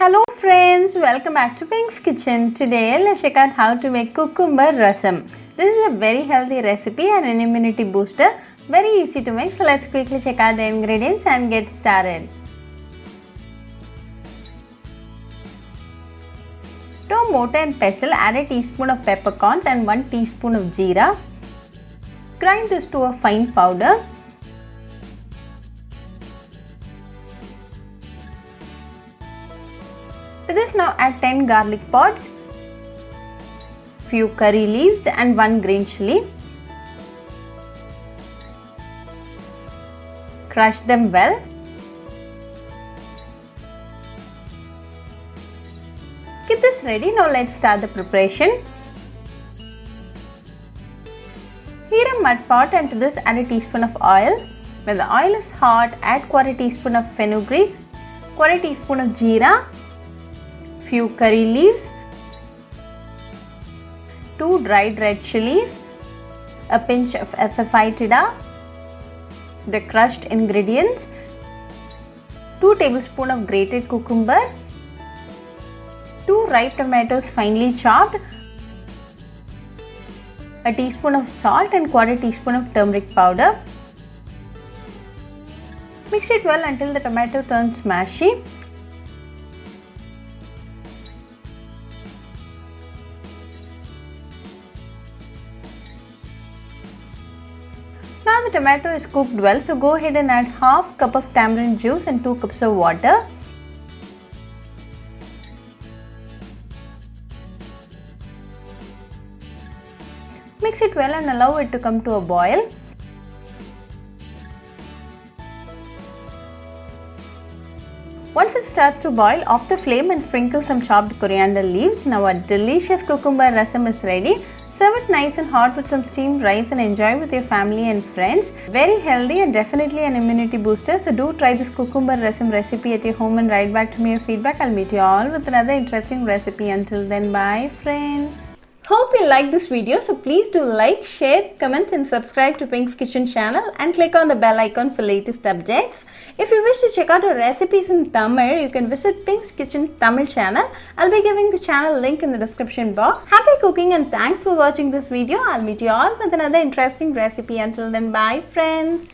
Hello friends, welcome back to Pink's Kitchen. Today let's check out how to make cucumber rasam. This is a very healthy recipe and an immunity booster. Very easy to make, so let's quickly check out the ingredients and get started. To a mortar and pestle, add a teaspoon of peppercorns and 1 teaspoon of jeera. Grind this to a fine powder. To this now add 10 garlic pods, few curry leaves and 1 green chilli. Crush them well. Keep this ready. Now let's start the preparation. Heat a mud pot and to this add a teaspoon of oil. When the oil is hot, add quarter teaspoon of fenugreek, quarter teaspoon of jeera, few curry leaves, 2 dried red chillies, a pinch of Asafoetida, the crushed ingredients, 2 tablespoons of grated cucumber, 2 ripe tomatoes finely chopped, a teaspoon of salt and quarter teaspoon of turmeric powder. Mix it well until the tomato turns smashy. Now the tomato is cooked well, so go ahead and add half cup of tamarind juice and 2 cups of water. Mix it well and allow it to come to a boil. Once it starts to boil, off the flame and sprinkle some chopped coriander leaves. Now our delicious cucumber rasam is ready. Serve it nice and hot with some steamed rice and enjoy with your family and friends. Very healthy and definitely an immunity booster. So do try this cucumber rasam recipe at your home and write back to me your feedback. I'll meet you all with another interesting recipe. Until then, bye friends. Hope you like this video, so please do like, share, comment and subscribe to Pink's Kitchen channel and click on the bell icon for latest updates. If you wish to check out our recipes in Tamil, you can visit Pink's Kitchen Tamil channel. I'll be giving the channel link in the description box. Happy cooking and thanks for watching this video. I'll meet you all with another interesting recipe. Until then, bye friends.